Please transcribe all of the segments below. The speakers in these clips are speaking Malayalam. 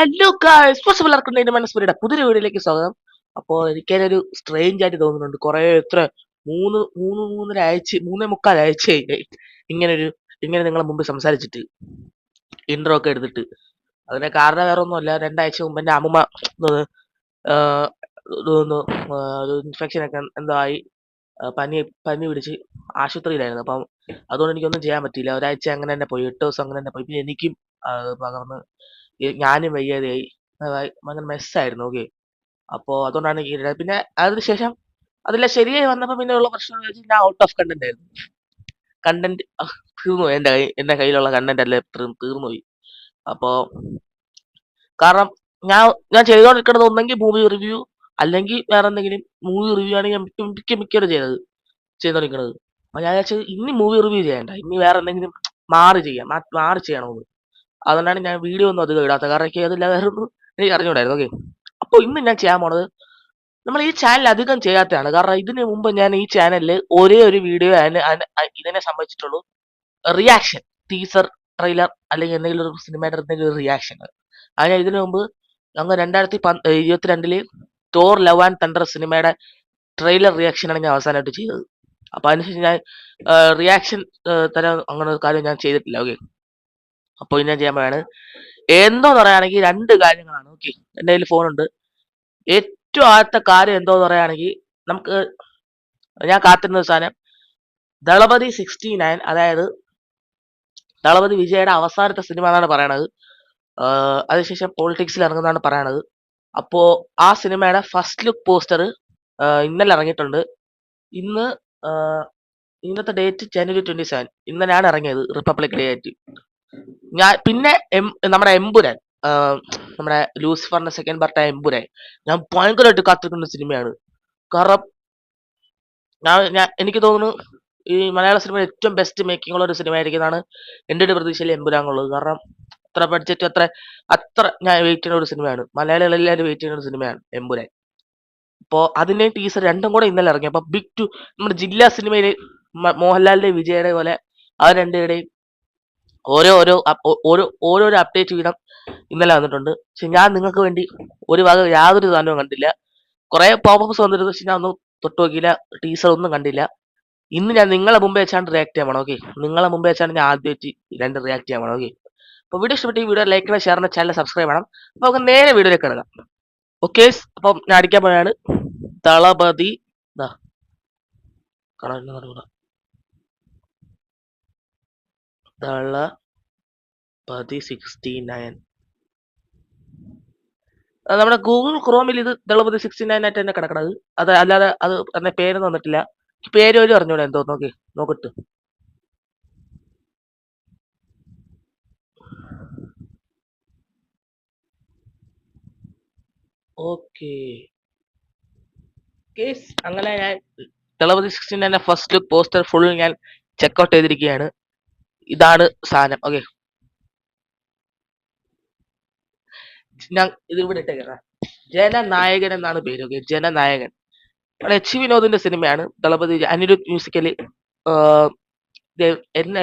ഹലോ ഗായ്സ്, എല്ലാവർക്കും മനസ്സിലായുടെ പുതിയ വീഡിയോയിലേക്ക് സ്വാഗതം. അപ്പോൾ എനിക്കതിനൊരു സ്ട്രേഞ്ച് ആയിട്ട് തോന്നുന്നുണ്ട്. കുറെ എത്ര മൂന്നര ആഴ്ച 3.25 ആഴ്ചയായി ഇങ്ങനെ നിങ്ങളെ മുമ്പ് സംസാരിച്ചിട്ട് ഇൻട്രോ ഒക്കെ എടുത്തിട്ട്. അതിന്റെ കാരണം വേറെ ഒന്നുമല്ല, 2 ആഴ്ച മുമ്പ് എന്റെ അമ്മൂമ്മ ആഹ് ഒരു ഇൻഫെക്ഷൻ ഒക്കെ എന്തോ ആയി, പനി പിടിച്ച് ആശുപത്രിയിലായിരുന്നു. അപ്പം അതുകൊണ്ട് എനിക്കൊന്നും ചെയ്യാൻ പറ്റിയില്ല. ഒരാഴ്ച അങ്ങനെ തന്നെ പോയി, 8 ദിവസം അങ്ങനെ തന്നെ പോയി. പിന്നെ എനിക്കും പകർന്ന് ഞാനും വയ്യാതെയായി. ഭയങ്കര മെസ്സായിരുന്നു. ഓക്കെ, അപ്പോ അതുകൊണ്ടാണ് പിന്നെ അതിനുശേഷം അതെല്ലാം ശരിയായി വന്നപ്പോ പിന്നെ ഉള്ള പ്രശ്നം എന്ന് വെച്ചാൽ ഞാൻ ഔട്ട് ഓഫ് കണ്ടന്റ് ആയിരുന്നു. കണ്ടന്റ് തീർന്നു പോയി. എന്റെ കയ്യിലുള്ള കണ്ടന്റ് എല്ലാം തീർന്നുപോയി. അപ്പോ കാരണം ഞാൻ ഞാൻ ചെയ്തുകൊണ്ടിരിക്കുന്നത് ഒന്നെങ്കിൽ മൂവി റിവ്യൂ, അല്ലെങ്കിൽ വേറെ എന്തെങ്കിലും. മൂവി റിവ്യൂ ആണ് ഞാൻ മിക്കവരും ചെയ്തോണ്ടിരിക്കുന്നത്. അപ്പൊ ഞാൻ വിചാരിച്ചത് ഇനി മൂവി റിവ്യൂ ചെയ്യണ്ട, ഇനി വേറെ എന്തെങ്കിലും മാറി ചെയ്യണമെന്ന്. അതുകൊണ്ടാണ് ഞാൻ വീഡിയോ ഒന്നും അധികം ഇടാത്തത്. കാരണം എനിക്ക് അതില്ല വേറെ ഒന്നും എനിക്ക് അറിഞ്ഞൂടായിരുന്നു. ഓക്കെ, അപ്പോൾ ഇന്ന് ഞാൻ ചെയ്യാൻ പോണത് നമ്മൾ ഈ ചാനൽ അധികം ചെയ്യാത്തതാണ്. കാരണം ഇതിന് മുമ്പ് ഞാൻ ഈ ചാനലിൽ ഒരേ ഒരു വീഡിയോ ഇതിനെ സംബന്ധിച്ചിട്ടുള്ളൂ. റിയാക്ഷൻ, ടീസർ, ട്രെയിലർ, അല്ലെങ്കിൽ എന്തെങ്കിലും ഒരു സിനിമയുടെ എന്തെങ്കിലും ഒരു റിയാക്ഷൻ. അത് ഞാൻ ഇതിനു മുമ്പ് ഞങ്ങൾ 2022 തോർ ലവ് ആൻഡ് തണ്ടർ സിനിമയുടെ ട്രെയിലർ റിയാക്ഷനാണ് ഞാൻ അവസാനമായിട്ട് ചെയ്തത്. അപ്പൊ അതിനുശേഷം ഞാൻ റിയാക്ഷൻ തരം അങ്ങനെ ഒരു കാര്യം ഞാൻ ചെയ്തിട്ടില്ല. ഓക്കെ, അപ്പോൾ ഇനി ഞാൻ ചെയ്യാൻ പോവാണ്. എന്തോന്ന് പറയുകയാണെങ്കിൽ 2 കാര്യങ്ങളാണ്. ഓക്കെ, എൻ്റെ കയ്യിൽ ഫോണുണ്ട്. ഏറ്റവും ആദ്യത്തെ കാര്യം എന്തോന്ന് പറയുകയാണെങ്കിൽ, നമുക്ക് ഞാൻ കാത്തിരുന്ന ഒരു സാധനം ദളപതി 69, അതായത് ദളപതി വിജയുടെ അവസാനത്തെ സിനിമ എന്നാണ് പറയണത്. അതിനുശേഷം പൊളിറ്റിക്സിൽ ഇറങ്ങുന്നതാണ് പറയണത്. അപ്പോ ആ സിനിമയുടെ ഫസ്റ്റ് ലുക്ക് പോസ്റ്റർ ഇന്നലെ ഇറങ്ങിയിട്ടുണ്ട്. ഇന്ന് ഇന്നത്തെ ഡേറ്റ് January 27. ഇന്നലെയാണ് ഇറങ്ങിയത്, റിപ്പബ്ലിക് ഡേ ആയിട്ട്. ഞാൻ പിന്നെ നമ്മുടെ എമ്പുരാൻ, നമ്മുടെ ലൂസിഫറിന്റെ സെക്കൻഡ് പാർട്ടായ എമ്പുരാൻ, ഞാൻ ഭയങ്കരമായിട്ട് കാത്തിരിക്കുന്ന സിനിമയാണ്. കാരണം എനിക്ക് തോന്നുന്നു ഈ മലയാള സിനിമയിൽ ഏറ്റവും ബെസ്റ്റ് മേക്കിംഗ് ഉള്ള ഒരു സിനിമ ആയിരിക്കുന്നതാണ് എൻ്റെ ഒരു പ്രതീക്ഷയിൽ എമ്പുരാൻ ഉള്ളത്. കാരണം അത്ര ബഡ്ജറ്റ്, അത്ര ഞാൻ വെയിറ്റ് ചെയ്യുന്ന ഒരു സിനിമയാണ്. മലയാളികളെല്ലാവരും വെയിറ്റ് ചെയ്യുന്ന ഒരു സിനിമയാണ് എമ്പുരാൻ. അപ്പോൾ അതിന്റെ ടീസർ രണ്ടും കൂടെ ഇന്നലെ ഇറങ്ങി. അപ്പൊ ബിഗ് ടു, നമ്മുടെ ജില്ലാ സിനിമയില് മോഹൻലാലിന്റെ വിജയുടെ പോലെ ആ രണ്ടുപേരുടെയും ഓരോരോ അപ്ഡേറ്റ് വീതം ഇന്നലെ വന്നിട്ടുണ്ട്. പക്ഷെ ഞാൻ നിങ്ങൾക്ക് വേണ്ടി ഒരു വക യാതൊരു സാധനവും കണ്ടില്ല. കുറെ പോപ്പപ്സ് വന്നിരുന്നു, പക്ഷെ ഞാൻ ഒന്നും തൊട്ട് നോക്കിയില്ല. ടീസർ ഒന്നും കണ്ടില്ല. ഇന്ന് ഞാൻ നിങ്ങളെ മുമ്പേ വെച്ചാണ് റിയാക്ട് ചെയ്യാൻ പോണം. ഓക്കെ, നിങ്ങളെ മുമ്പേ വെച്ചാണ് ഞാൻ ആദ്യം വെച്ച് റിയാക്ട് ചെയ്യാൻ പോണം. ഓക്കെ, അപ്പൊ വീഡിയോ ഇഷ്ടപ്പെട്ട് ഈ വീഡിയോ ലൈക്ക് ചെയ്യണം, ഷെയർ ചെയ്യണം, ചാനൽ സബ്സ്ക്രൈബ് ചെയ്യണം. അപ്പൊ നമുക്ക് നേരെ വീഡിയോയിലേക്ക് കിടക്കാം. ഓക്കെ, അപ്പം ഞാൻ അടിക്കാൻ പോയാണ് ദളപതി. ദളപതി 69. നമ്മുടെ ഗൂഗിൾ ക്രോമിൽ ഇത് ദളപതി 69 ആയിട്ട് തന്നെ കിടക്കണത്. അത് അല്ലാതെ അത് എന്നെ പേര് തന്നിട്ടില്ല. പേര് പോലും അറിഞ്ഞൂടെ എന്തോ. നോക്കട്ട്. ഓക്കെ, അങ്ങനെ ഞാൻ Thalapathy 69 first look poster full ഞാൻ ചെക്ക്ഔട്ട് ചെയ്തിരിക്കുകയാണ്. ഇതാണ് സാധനം. ഓക്കെ, ഞാൻ ഇത് ഇവിടെ ഇട്ടേക്കാം. ജനനായകൻ എന്നാണ് പേര്. ഓക്കെ, ജനനായകൻ എച്ച് വിനോദിന്റെ സിനിമയാണ്. ദളപതി അനിരുദ്ധ് മ്യൂസിക്കലി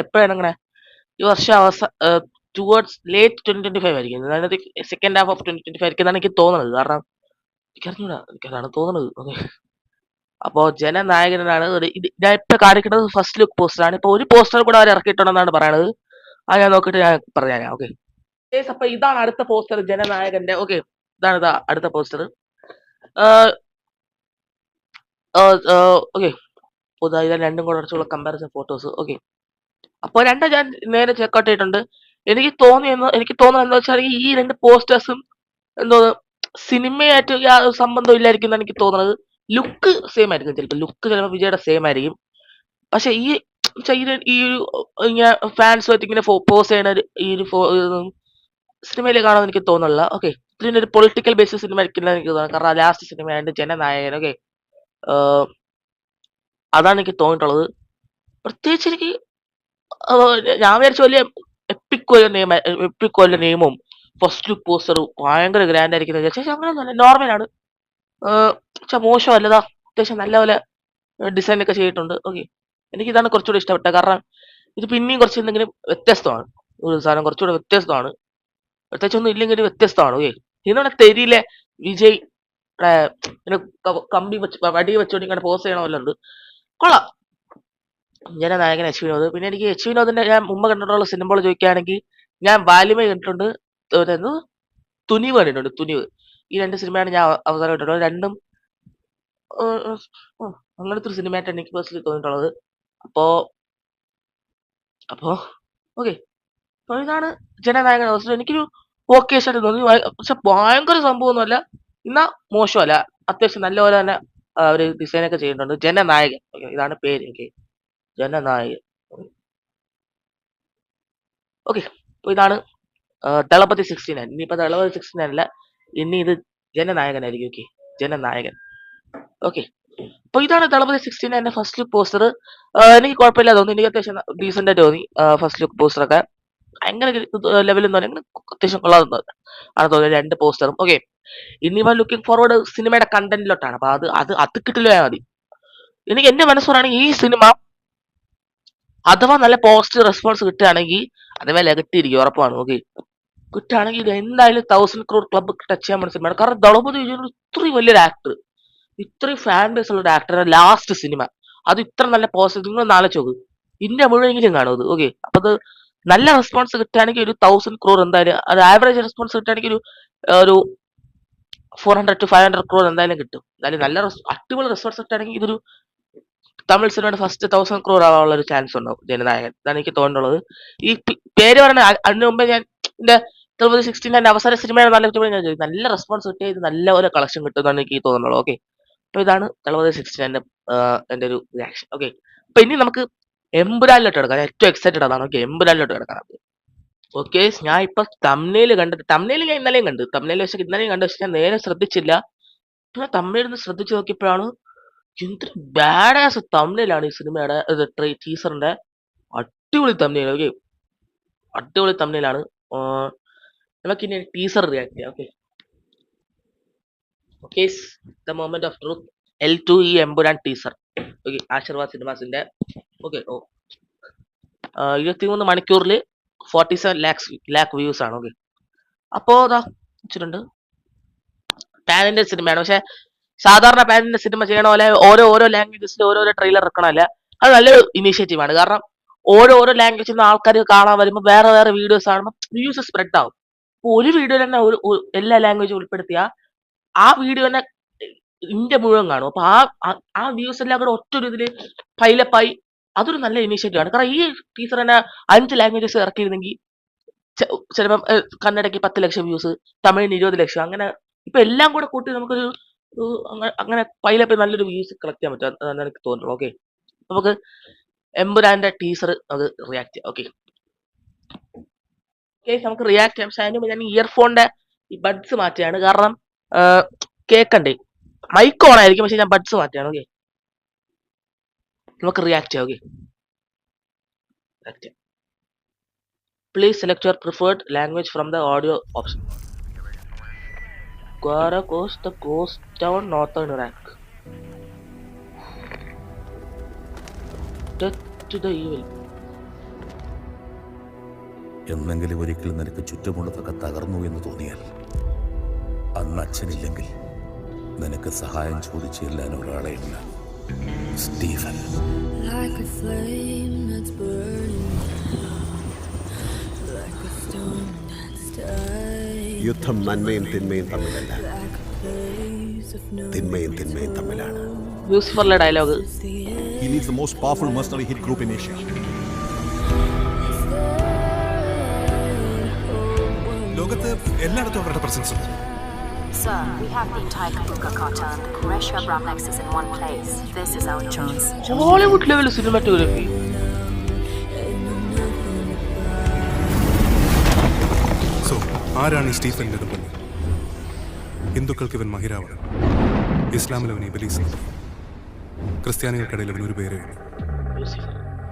എപ്പോഴാണ് അങ്ങനെ ഈ വർഷം ടുവേർഡ്സ് ലേറ്റ് 2025 ആയിരിക്കും. അതായത് സെക്കൻഡ് ഹാഫ് ഓഫ് 2025 ആയിരിക്കും എന്നാണ് എനിക്ക് തോന്നുന്നത്. കാരണം എനിക്കതാണ് തോന്നുന്നത്. ഓക്കെ, അപ്പോ ജനനായകനാണ്. ഞാൻ ഇപ്പൊ കാണിക്കുന്നത് ഫസ്റ്റ് ലുക്ക് പോസ്റ്റർ ആണ്. ഇപ്പൊ ഒരു പോസ്റ്റർ കൂടെ അവർ ഇറക്കിയിട്ടുണ്ടെന്നാണ് പറയണത്. അത് ഞാൻ നോക്കിയിട്ട് ഞാൻ പറഞ്ഞുതരാം. ഓക്കെ, അപ്പൊ ഇതാണ് അടുത്ത പോസ്റ്റർ, ജനനായകന്റെ. ഓക്കെ, ഇതാണ് അടുത്ത പോസ്റ്റർ. ഓക്കെ, ഇതെല്ലാം രണ്ടും കൂടെ കുറച്ചുള്ള കമ്പാരിസൺ ഫോട്ടോസ്. ഓക്കെ, അപ്പോൾ രണ്ടും ഞാൻ നേരെ ചെക്കൗട്ട് ചെയ്തിട്ടുണ്ട്. എനിക്ക് തോന്നുന്നത് എന്താ വെച്ചാൽ ഈ 2 പോസ്റ്റേഴ്സും എന്തോ സിനിമയായിട്ട് യാതൊരു സംബന്ധം ഇല്ലായിരിക്കും എന്നാണ് എനിക്ക് തോന്നുന്നത്. ലുക്ക് സെയിം ആയിരിക്കും, ചിലപ്പോൾ വിജയുടെ സെയിം ആയിരിക്കും. പക്ഷെ ഈ ഒരു ഇങ്ങനെ ഫാൻസുമായിട്ട് ഇങ്ങനെ പോസ് ചെയ്യണ ഈ ഒരു സിനിമയിൽ കാണുമെന്ന് എനിക്ക് തോന്നുന്നില്ല. ഓക്കെ, ഇതിന്റെ ഒരു പൊളിറ്റിക്കൽ ബേസിസ് സിനിമ ആയിരിക്കില്ല എനിക്ക് തോന്നുന്നത്. കാരണം ലാസ്റ്റ് സിനിമയായിട്ട് ജനനായകൻ. ഓക്കെ, അതാണ് എനിക്ക് തോന്നിയിട്ടുള്ളത്. പ്രത്യേകിച്ച് എനിക്ക് ഞാൻ വിചാരിച്ച വലിയ എപ്പിക് വല്ല നെയിമും ഫസ്റ്റ് ലുക്ക് പോസ്റ്ററും ഭയങ്കര ഗ്രാൻഡ് ആയിരിക്കും വിചാരിച്ചു. അങ്ങനെ നോർമലാണ്. മോശമല്ലതാ, അത്യാവശ്യം നല്ല പോലെ ഡിസൈൻ ഒക്കെ ചെയ്തിട്ടുണ്ട്. ഓക്കെ, എനിക്കിതാണ് കുറച്ചുകൂടി ഇഷ്ടപ്പെട്ടത്. കാരണം ഇത് പിന്നെയും കുറച്ച് എന്തെങ്കിലും വ്യത്യസ്തമാണ്. ഒരു സാധനം കുറച്ചുകൂടെ വ്യത്യസ്തമാണ്. പ്രത്യേകിച്ചൊന്നും ഇല്ലെങ്കിൽ ഒരു വ്യത്യസ്തമാണ്. ഓക്കെ. ഇന്നാണ് തെരിയിലെ വിജയ് ഇങ്ങനെ കമ്പി വെച്ച് വടി വെച്ചോണ്ട് ഇങ്ങനെ പോസ് ചെയ്യണ പോലെ ഉണ്ട്. കൊള്ളാം. ജനനായകൻ എച്ച് വിനോദ്. പിന്നെ എനിക്ക് എച്ച് വിനോദിന്റെ ഞാൻ മുമ്പ് കണ്ടിട്ടുള്ള സിനിമകൾ ചോദിക്കുകയാണെങ്കിൽ ഞാൻ വാല്യമേ കണ്ടിട്ടുണ്ട്, ഒരു തുനിവ് കണ്ടിട്ടുണ്ട്. തുനിവ്. ഈ രണ്ട് സിനിമയാണ് ഞാൻ അവസാനം കണ്ടിട്ടുള്ളത്. രണ്ടും അങ്ങനത്തെ ഒരു സിനിമയായിട്ട് എനിക്ക് പേഴ്സണലി തോന്നിയിട്ടുള്ളത്. അപ്പോ അപ്പോ ഓക്കെ. അപ്പൊ ഇതാണ് ജനനായകൻ അവസരം. എനിക്കൊരു വൊക്കേഷനായിട്ട് തോന്നി. പക്ഷെ ഭയങ്കര സംഭവമൊന്നുമല്ല, എന്നാ മോശമല്ല. അത്യാവശ്യം നല്ലപോലെ തന്നെ ഒരു ഡിസൈനൊക്കെ ചെയ്യുന്നുണ്ട്. ജനനായകൻ. Okay, ഇതാണ് പേര്. എനിക്ക് ജനനായകൻ. ഓക്കെ. അപ്പൊ ഇതാണ് ദളപതി 69. ഇനിയിപ്പോ ദളപതി 69 അല്ല, ഇനി ഇത് ജനനായകനായിരിക്കും. ഓക്കെ, ജനനായകൻ. ഓക്കെ. അപ്പൊ ഇതാണ് ദളപതി 69 ഫസ്റ്റ് ലുക്ക് പോസ്റ്റർ. എനിക്ക് കുഴപ്പമില്ല തോന്നി. എനിക്ക് അത്യാവശ്യം ഡീസന്റ് ആയിട്ട് തോന്നി ഫസ്റ്റ് ലുക്ക് പോസ്റ്ററൊക്കെ. ഭയങ്കര ലെവലിൽ എന്ന് അത്യാവശ്യം കൊള്ളാതെ ആണ് തോന്നിയത് രണ്ട് പോസ്റ്ററും. ഓക്കെ. ഇനിയിപ്പോ ലുക്കിംഗ് ഫോർവേഡ് സിനിമയുടെ കണ്ടന്റിലോട്ടാണ്. അപ്പൊ അത് കിട്ടില്ല മതി. എനിക്ക് എന്റെ മനസ്സോടാണെങ്കിൽ ഈ സിനിമ അഥവാ നല്ല പോസിറ്റീവ് റെസ്പോൺസ് കിട്ടുകയാണെങ്കിൽ അഥവാ കിട്ടിയിരിക്കും, ഉറപ്പാണ്. ഓക്കെ. കിട്ടുകയാണെങ്കിൽ ഇത് എന്തായാലും 1000 crore ക്ലബ്ബ് ടച്ച് ചെയ്യാൻ പറ്റുന്ന സിനിമയാണ്. കാരണം ദളപതി വിജയൻ ഇത്രയും വലിയൊരു ആക്ടർ, ഇത്രയും ഫാൻ ബേസ് ഉള്ള ഒരു ആക്ടറുടെ ലാസ്റ്റ് സിനിമ, അത് ഇത്ര നല്ല പോസിറ്റീവ്. നിങ്ങൾ ആലോചിച്ച് നോക്ക്, ഇന്ത്യ മുഴുവനെങ്കിലും കാണും അത്. ഓക്കെ. അപ്പൊ അത് നല്ല റെസ്പോൺസ് കിട്ടുകയാണെങ്കിൽ ഒരു 1000 crore എന്തായാലും, അത് ആവറേജ് റെസ്പോൺസ് കിട്ടുകയാണെങ്കിൽ ഒരു 400 to 500 crore എന്തായാലും കിട്ടും. എന്തായാലും നല്ല അടിപൊളി റെസ്പോൺസ് കിട്ടുകയാണെങ്കിൽ ഇതൊരു തമിഴ് സിനിമയുടെ ഫസ്റ്റ് 1000 crore ആവാനുള്ള ഒരു ചാൻസ് ഉണ്ടാവും ജനനായകൻ. ഇതാണ് എനിക്ക് തോന്നുന്നുള്ളത്. ഈ പേര് പറഞ്ഞ അതിന് മുമ്പേ ഞാൻ എന്റെ ദളപതി 69 അവസാന സിനിമയാണ് നല്ല ഞാൻ ചോദിച്ചു, നല്ല റെസ്പോൺസ് കിട്ടിയ ഇത് നല്ലപോലെ കളക്ഷൻ കിട്ടുമെന്നാണ് എനിക്ക് തോന്നുന്നുള്ളത്. ഓക്കെ. അപ്പൊ ഇതാണ് ദളപതി 69 എന്റെ ഒരു റിയാക്ഷൻ. ഓക്കെ. അപ്പൊ ഇനി നമുക്ക് എമ്പുരാനിലോട്ട് കിടക്കാം. ഞാൻ ഏറ്റവും എക്സൈറ്റഡ് അതാണ്. ഓക്കെ, എമ്പുരാനിലോട്ട് കിടക്കാം. ഓക്കെ. ഞാൻ ഇപ്പൊ തമിഴിൽ കണ്ടിട്ട്, തമിഴിൽ ഞാൻ ഇന്നലെയും കണ്ടു, തമിഴിൽ പക്ഷെ ഇന്നലെയും കണ്ടു, പക്ഷെ ഞാൻ നേരെ ശ്രദ്ധിച്ചില്ല. പിന്നെ തമിഴിൽ നിന്ന് ശ്രദ്ധിച്ചു നോക്കിയപ്പോഴാണ് എന്തൊരു ബാഡ് ആസ് തമിഴിലാണ് ഈ സിനിമയുടെ ടീസറിന്റെ അടിപൊളി തമിഴിൽ. ഓക്കെ, അടിപൊളി തമിഴിലാണ്. നമുക്ക് ഇനി ടീസർ റിയാക്ട് ചെയ്യാം. Okay. Okay, the moment of truth L2E Empuraan teaser. Okay, Aashirvad സിനിമാസിന്റെ. ഓക്കെ. 23 മണിക്കൂറിൽ 47 lakh വ്യൂസ് ആണ്. ഓക്കെ. അപ്പോ ഇതാ വെച്ചിട്ടുണ്ട്. പാൻ ഇന്ത്യൻ സിനിമയാണ്. പക്ഷെ സാധാരണ പാൻ ഇന്ത്യൻ സിനിമ ചെയ്യണ പോലെ ഓരോ ലാംഗ്വേജസിൽ ഓരോരോ ട്രെയിലർ ഇറക്കണമല്ല. അത് നല്ലൊരു ഇനീഷ്യേറ്റീവ് ആണ്. കാരണം ഓരോ ലാംഗ്വേജിൽ നിന്ന് ആൾക്കാർ കാണാൻ വരുമ്പോൾ വേറെ വീഡിയോസ് കാണുമ്പോൾ വ്യൂസ് സ്പ്രെഡ് ആവും. അപ്പൊ ഒരു വീഡിയോ തന്നെ എല്ലാ ലാംഗ്വേജും ഉൾപ്പെടുത്തിയ ആ വീഡിയോ തന്നെ ഇന്ത്യ മുഴുവൻ കാണും. അപ്പൊ ആ വ്യൂസ് എല്ലാം കൂടെ ഒറ്റൊരു ഇതില് പൈലപ്പായി അതൊരു നല്ല ഇനീഷ്യേറ്റീവ് ആണ്. കാരണം ഈ ടീച്ചർ തന്നെ 5 ലാംഗ്വേജസ് ഇറക്കിയിരുന്നെങ്കിൽ ചിലപ്പം കന്നഡയ്ക്ക് 10 ലക്ഷം വ്യൂസ്, തമിഴിന് 20 ലക്ഷം, അങ്ങനെ ഇപ്പൊ എല്ലാം കൂടെ കൂട്ടി നമുക്കൊരു അങ്ങനെ പൈലപ്പ് നല്ലൊരു വ്യൂസ് കളക്ട് ചെയ്യാൻ പറ്റും. അതാണ് എനിക്ക് തോന്നുന്നു. ഓക്കെ. നമുക്ക് എമ്പുരാന്റെ ടീസർ അത് റിയാക്ട് ചെയ്യാം. ഓക്കെ. നമുക്ക് റിയാക്ട് ചെയ്യാം. പക്ഷെ അതിന് ഞാൻ ഇയർഫോണിന്റെ ഈ ബഡ്സ് മാറ്റിയാണ്. കാരണം കേക്കണ്ടേ, മൈക്ക് ഓൺ ആയിരിക്കും, പക്ഷെ ഞാൻ ബഡ്സ് മാറ്റിയാണ്. ഓക്കെ. നമുക്ക് റിയാക്ട് ചെയ്യാം. Okay. Please select your preferred language from the audio option. Gwara Coast, the ghost town, northern Iraq. Death to the evil. എന്നെങ്കിലും ഒരിക്കൽ നിനക്ക് ചുറ്റുമുള്ളതൊക്കെ തകർന്നു എന്ന് തോന്നിയാൽ അന്ന് അച്ഛനില്ലെങ്കിൽ നിനക്ക് സഹായം ചോദിച്ചു ചെല്ലാൻ ഒരാളെയില്ല. സ്റ്റീഫൻ. യുദ്ധം നന്മയും തിന്മയും തമ്മിലല്ല, തിന്മയും തമ്മിലാണ്. യൂസ്ഫുള്ള dialogue. He leads the most powerful mercenary hit group in Asia. ലോകത്ത് എല്ലായിടത്തും അവരുടെ പ്രസൻസ് ഉണ്ട്. Sir, we have the entire Kabuka cartel and the Qureshi Abram Nexus in one place. This is our chance. Hollywood level cinematography. So ആരാണ് ഈ സ്റ്റീഫൻ നെടുമ്പള്ളി? ഹിന്ദുക്കൾക്ക് ഇവൻ മഹിരാവണൻ, ഇസ്ലാമിൽ അവൻ ഇബലീസ്, ക്രിസ്ത്യാനികൾക്കിടയിൽ അവൻ ഒരു പേരേ ഉള്ളൂ,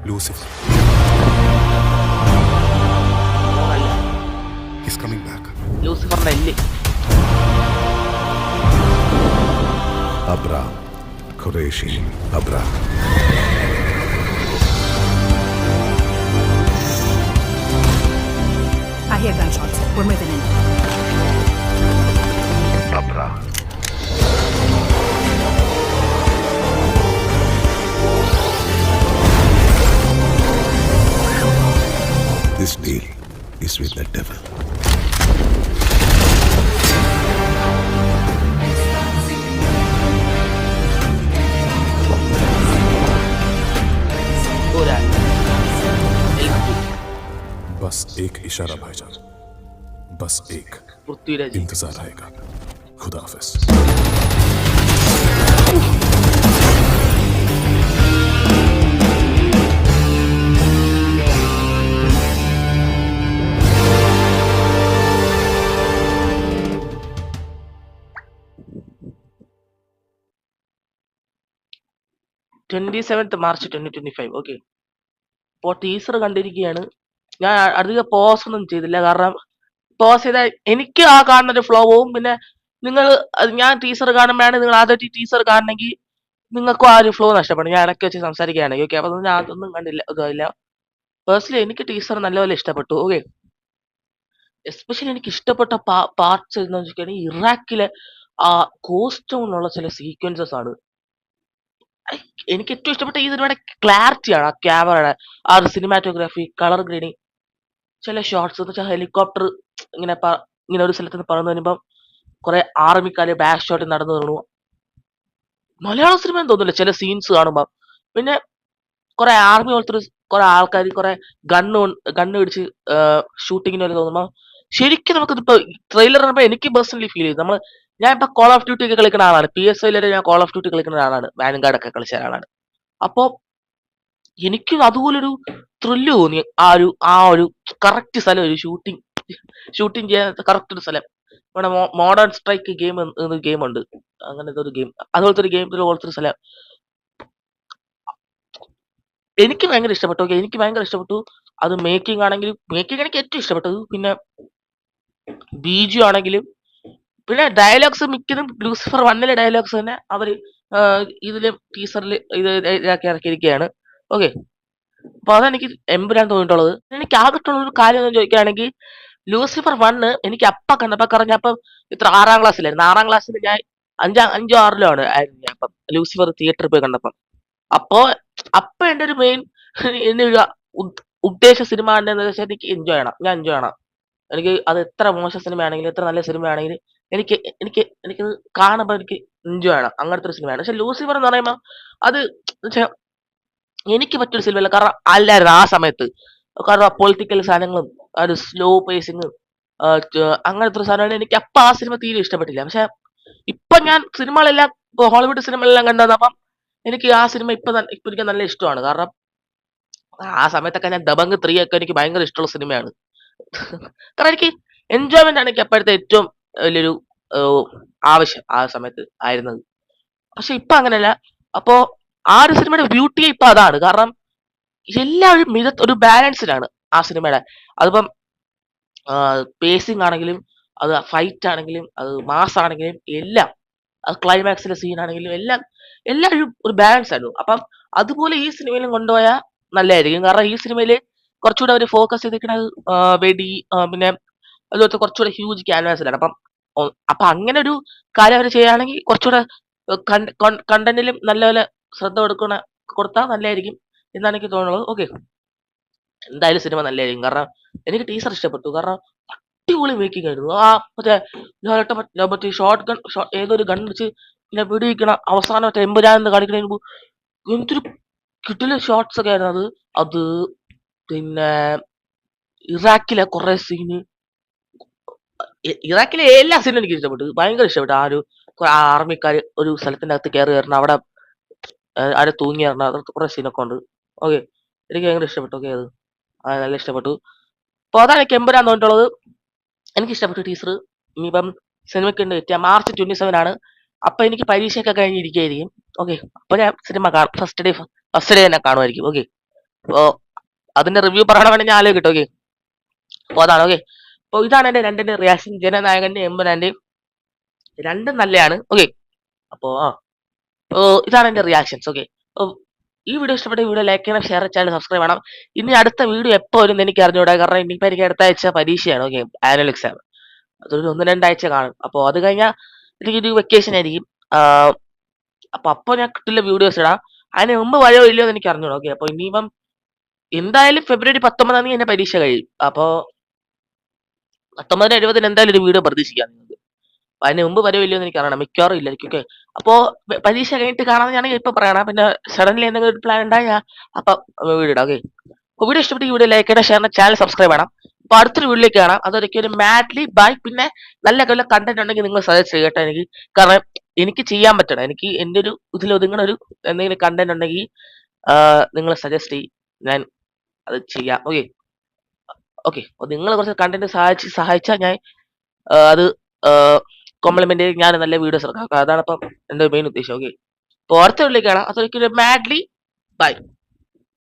ലൂസിഫർ. He's coming back. ലൂസിഫറിന്റെ എല്ല്. Abram, Qureshi Abram. I hear gunshots. We're moving in. एक इशारा भाईजान, बस एक പൃഥ്വിരാജ്. इंतजार रहेगा. खुदा हाफिज. March 2025. ഓക്കെ, അപ്പോൾ ടീസർ കണ്ടിരിക്കുകയാണ്. ഞാൻ അധികം പോസ് ഒന്നും ചെയ്തില്ല, കാരണം പോസ് ചെയ്താൽ എനിക്ക് ആ കാണുന്ന ഒരു ഫ്ലോ പോവും. പിന്നെ നിങ്ങൾ ഞാൻ ടീസർ കാണുമ്പോഴാണ് നിങ്ങൾ ആദ്യമായിട്ട് ടീസർ കാണണമെങ്കിൽ നിങ്ങൾക്കും ആ ഒരു ഫ്ലോ നഷ്ടപ്പെടും. ഞാൻ ഇടയ്ക്ക് വെച്ച് സംസാരിക്കുകയാണെങ്കിൽ. ഓക്കെ, അപ്പോൾ ഞാൻ അതൊന്നും കണ്ടില്ല, ഇല്ല. പേഴ്സണലി എനിക്ക് ടീസർ നല്ലപോലെ ഇഷ്ടപ്പെട്ടു. ഓക്കെ, എസ്പെഷ്യലി എനിക്ക് ഇഷ്ടപ്പെട്ട പാർട്സ് എന്ന് വെച്ചിട്ടുണ്ടെങ്കിൽ ഇറാഖിലെ ആ കോസ്റ്റ്യൂമിലുള്ള ചില സീക്വൻസസ് ആണ് എനിക്ക് ഏറ്റവും ഇഷ്ടപ്പെട്ട. ഈ സിനിമയുടെ ക്ലാരിറ്റിയാണ്, ആ ക്യാമറയുടെ ആ ഒരു സിനിമാറ്റോഗ്രാഫി, കളർ ഗ്രേഡിങ്, ചില ഷോർട്സ് എന്ന് വെച്ചാൽ ഹെലികോപ്റ്റർ ഇങ്ങനെ ഒരു സ്ഥലത്ത് നിന്ന് പറന്നു വരുമ്പം കുറെ ആർമിക്കാര് ബാക്ക് ഷോട്ടിൽ നടന്നു വരണു. മലയാള സിനിമ എന്ന് തോന്നില്ല ചില സീൻസ് കാണുമ്പോൾ. പിന്നെ കുറെ ആർമി പോലത്തെ കുറെ ആൾക്കാർ കുറെ ഗണ്ണ് പിടിച്ച് ഷൂട്ടിങ്ങിന് പോലെ തോന്നുമ്പോൾ ശരിക്കും നമുക്കിതിപ്പോ ട്രെയിലർ കാണുമ്പോൾ എനിക്ക് പേഴ്സണലി ഫീൽ ചെയ്തു. ഞാൻ ഇപ്പൊ കോൾ ഓഫ് ഡ്യൂട്ടി ഒക്കെ കളിക്കുന്ന ആളാണ്. PS5 ഞാൻ കോൾ ഓഫ് ഡ്യൂട്ടി കളിക്കുന്ന ഒരാളാണ്, വാൻഗാർഡ് ഒക്കെ കളിച്ച ഒരാളാണ്. അപ്പോ എനിക്ക് അതുപോലൊരു ത്രില്ല് തോന്നി. ആ ഒരു കറക്റ്റ് സ്ഥലം, ഒരു ഷൂട്ടിങ് ചെയ്യാൻ കറക്റ്റ് ഒരു സ്ഥലം. ഇവിടെ മോഡേൺ സ്ട്രൈക്ക് ഗെയിം ഉണ്ട്, അങ്ങനത്തെ ഒരു ഗെയിം, അതുപോലത്തെ ഒരു ഗെയിം പോലത്തെ ഒരു സ്ഥലം എനിക്ക് ഭയങ്കര ഇഷ്ടപ്പെട്ടു. ഓക്കെ, എനിക്ക് ഭയങ്കര ഇഷ്ടപ്പെട്ടു. അത് മേക്കിംഗ് എനിക്ക് ഏറ്റവും ഇഷ്ടപ്പെട്ടത്. പിന്നെ BG ആണെങ്കിലും, പിന്നെ ഡയലോഗ്സ് മിക്കതും ലൂസിഫർ 1 ഡയലോഗ്സ് തന്നെ അവര് ഇതിലും ടീസറിൽ ഇറക്കിയിരിക്കുകയാണ്. ഓക്കെ, അപ്പൊ അതെനിക്ക് എമ്പുരാൻ തോന്നിയിട്ടുള്ളത്. എനിക്ക് ആകെട്ടുള്ള ഒരു കാര്യം എന്ന് ചോദിക്കുകയാണെങ്കിൽ, ലൂസിഫർ 1 എനിക്ക് കണ്ടപ്പോ പറഞ്ഞപ്പം ഇത്ര 6ാം ക്ലാസ്സിലായിരുന്നു. 6ാം ക്ലാസ്സിൽ ഞാൻ 5 6 ആയിരുന്നു ഞാൻ അപ്പം ലൂസിഫർ തിയേറ്ററിൽ പോയി കണ്ടപ്പം. അപ്പോ എന്റെ ഒരു മെയിൻ ഉദ്ദേശ സിനിമ എന്താണെന്ന് വെച്ചാൽ എനിക്ക് എൻജോയ് ചെയ്യണം. എനിക്ക് അത് എത്ര മോശം സിനിമയാണെങ്കിലും എത്ര നല്ല സിനിമയാണെങ്കിലും എനിക്ക് കാണുമ്പോൾ എനിക്ക് എൻജോയ് ചെയ്യണം. അങ്ങനത്തെ ഒരു സിനിമയാണ്. പക്ഷെ ലൂസിഫർ എന്ന് പറയുമ്പോൾ അത് എനിക്ക് പറ്റിയൊരു സിനിമയല്ല, കാരണം അല്ലായിരുന്നു ആ സമയത്ത്. കാരണം പൊളിറ്റിക്കൽ സാധനങ്ങളും ആ ഒരു സ്ലോ പേസിങ്ങും അങ്ങനത്തെ ഒരു സാധനമാണ്. എനിക്ക് അപ്പൊ ആ സിനിമ തീരെ ഇഷ്ടപ്പെട്ടില്ല. പക്ഷെ ഇപ്പൊ ഞാൻ സിനിമകളെല്ലാം ഹോളിവുഡ് സിനിമകളെല്ലാം കണ്ടപ്പം എനിക്ക് ആ സിനിമ ഇപ്പൊ എനിക്ക് നല്ല ഇഷ്ടമാണ്. കാരണം ആ സമയത്തൊക്കെ ഞാൻ ദബംഗ് 3 ഒക്കെ എനിക്ക് ഭയങ്കര ഇഷ്ടമുള്ള സിനിമയാണ്. കാരണം എനിക്ക് എൻജോയ്മെന്റ് ആണ് എനിക്ക് അപ്പോഴത്തെ ഏറ്റവും വലിയൊരു ആവശ്യം ആ സമയത്ത് ആയിരുന്നത്. പക്ഷെ ഇപ്പൊ അങ്ങനെയല്ല. അപ്പോ ആ ഒരു സിനിമയുടെ ബ്യൂട്ടി ഇപ്പൊ അതാണ്. കാരണം എല്ലാവരും ഒരു ബാലൻസിലാണ് ആ സിനിമയുടെ. അതിപ്പം പേസിങ് ആണെങ്കിലും, അത് ഫൈറ്റ് ആണെങ്കിലും, അത് മാസ് ആണെങ്കിലും, എല്ലാം, അത് ക്ലൈമാക്സിലെ സീൻ ആണെങ്കിലും എല്ലാം ഒരു ബാലൻസ് ആയിരുന്നു. അപ്പം അതുപോലെ ഈ സിനിമയിലും കൊണ്ടുപോയാൽ നല്ലതായിരിക്കും. കാരണം ഈ സിനിമയില് കുറച്ചുകൂടെ അവർ ഫോക്കസ് ചെയ്തിരിക്കുന്നത് വെടി, പിന്നെ അതുപോലത്തെ കുറച്ചുകൂടെ ഹ്യൂജ് ക്യാൻവാസിലാണ്. അപ്പൊ അങ്ങനെ ഒരു കാര്യം അവർ ചെയ്യുകയാണെങ്കിൽ കുറച്ചുകൂടെ കണ്ടന്റിലും നല്ലപോലെ ശ്രദ്ധ കൊടുത്താൽ നല്ലതായിരിക്കും എന്നാണ് എനിക്ക് തോന്നുന്നത്. ഓക്കെ, എന്തായാലും സിനിമ നല്ലതായിരിക്കും. കാരണം എനിക്ക് ടീസർ ഇഷ്ടപ്പെട്ടു. കാരണം അടിപൊളി മേക്കിംഗ് ആയിരുന്നു. ആ മറ്റേ ഷോർട്ട് ഗൺ, ഏതൊരു ഗൺ വെച്ച് പിന്നെ വെടിവെക്കണ അവസാനം എമ്പുരാൻ കാണിക്കുന്നതിന് മുമ്പ് എന്തൊരു കിട്ടിലെ ഷോർട്സ് ഒക്കെ ആയിരുന്നു അത്. പിന്നെ ഇറാഖിലെ കുറെ സീന്, ഇറാഖിലെ എല്ലാ സീനും എനിക്ക് ഇഷ്ടപ്പെട്ടു, ഭയങ്കര ഇഷ്ടപ്പെട്ടു. ആ ഒരു ആർമിക്കാർ ഒരു സ്ഥലത്തിന്റെ അകത്ത് കയറി വരണം, അവിടെ ആരെ തൂങ്ങി വരണം, അതൊക്കെ കുറെ സീനൊക്കെ ഉണ്ട്. ഓക്കെ, എനിക്ക് ഭയങ്കര ഇഷ്ടപ്പെട്ടു. ഓക്കെ, അത് നല്ല ഇഷ്ടപ്പെട്ടു. അപ്പൊ അതാണ് എനിക്ക് എമ്പുരാൻ തോന്നിയിട്ടുള്ളത്. എനിക്ക് ഇഷ്ടപ്പെട്ടു ടീച്ചർ. ഇനിയിപ്പം സിനിമയ്ക്ക് ഉണ്ട് എത്തിയ March 27 ആണ്. അപ്പൊ എനിക്ക് പരീക്ഷയൊക്കെ കഴിഞ്ഞിരിക്കുകയായിരിക്കും. ഓക്കെ, അപ്പൊ ഞാൻ സിനിമ ഫസ്റ്റ് ഡേ തന്നെ കാണുമായിരിക്കും. ഓക്കെ, അപ്പോ അതിന്റെ റിവ്യൂ പറയണമെങ്കിൽ ഞാൻ ആലോചിക്കട്ടെ. ഓക്കെ, അപ്പൊ അതാണ്. ഓക്കെ, അപ്പൊ ഇതാണ് എന്റെ രണ്ടിന്റെ റിയാക്ഷൻ, ജനനായകന്റെ എമ്പുരാന്റെയും. രണ്ടും നല്ലതാണ്. ഓക്കെ, അപ്പോ ഇതാണ് എന്റെ റിയാക്ഷൻസ്. ഓക്കെ, ഈ വീഡിയോ ഇഷ്ടപ്പെട്ട വീഡിയോ ലൈക്ക് ചെയ്യണം, ഷെയർ ചാനൽ സബ്സ്ക്രൈബ് ചെയ്യണം. ഇനി അടുത്ത വീഡിയോ എപ്പോ വരും എനിക്ക് അറിഞ്ഞൂടാ, കാരണം ഇനിയിപ്പോ എനിക്ക് അടുത്ത ആഴ്ച പരീക്ഷയാണ്. ഓക്കെ, ആനുവൽ എക്സാം, അതൊരു 1-2 ആഴ്ച കാണും. അപ്പോൾ അത് കഴിഞ്ഞാൽ എനിക്കൊരു വെക്കേഷൻ ആയിരിക്കും. അപ്പൊ ഞാൻ കിട്ടില്ല വീഡിയോസ് ഇടാം. അതിന് മുമ്പ് വഴയോ ഇല്ലയോ എന്ന് എനിക്ക് അറിഞ്ഞൂടാ. ഓക്കെ, അപ്പൊ ഇനിയിപ്പം എന്തായാലും February 19 എന്റെ പരീക്ഷ കഴിയും. അപ്പോ 19-20 എന്തായാലും ഒരു വീഡിയോ പ്രതീക്ഷിക്കാം നിങ്ങൾക്ക്. അതിന് മുമ്പ് വരോ ഇല്ലയോ എന്ന് എനിക്ക് അറിയണം, മിക്കവാറും ഇല്ലായിരിക്കും. ഓക്കെ, അപ്പോ പരീക്ഷ കഴിഞ്ഞിട്ട് കാണാമെന്നാണെങ്കിൽ ഇപ്പൊ പറയണം. പിന്നെ സഡൻലി എന്തെങ്കിലും ഒരു പ്ലാൻ ഉണ്ടായാൽ അപ്പൊ വീഡിയോ ഇടാം. ഓക്കെ, അപ്പൊ വീഡിയോ ഇഷ്ടപ്പെട്ട വീഡിയോ ലൈക്ക് ചെയ്യണം, ഷെയർ ചാനൽ സബ്സ്ക്രൈബ് ചെയ്യണം. അപ്പൊ അടുത്തൊരു വീട്ടിലേക്ക് കാണാം. അതൊരിക്കലും ഒരു മാഡ്ലി ബൈ. പിന്നെ നല്ല നല്ല കണ്ടന്റ് ഉണ്ടെങ്കിൽ നിങ്ങൾ സജസ്റ്റ് ചെയ്യട്ടെ എനിക്ക്. കാരണം എനിക്ക് ചെയ്യാൻ പറ്റണം. എനിക്ക് എൻ്റെ ഒരു ഇതിൽ ഒതുങ്ങണ ഒരു എന്തെങ്കിലും കണ്ടന്റ് ഉണ്ടെങ്കിൽ നിങ്ങൾ സജസ്റ്റ് ചെയ്യും, ഞാൻ അത് ചെയ്യാം. Okay okay. അപ്പൊ നിങ്ങൾ കുറച്ച് കണ്ടന്റ് സഹായിച്ചാൽ ഞാൻ അത് കോംപ്ലിമെന്റ് ഞാൻ നല്ല വീഡിയോസ് ഇറക്കാം. അതാണ് ഇപ്പം എൻ്റെ മെയിൻ ഉദ്ദേശം. ഓക്കെ. അപ്പോൾ അടുത്ത വീട്ടിലേക്ക് കാണാം. അതൊരിക്കലും മാഡ്ലി ബൈ.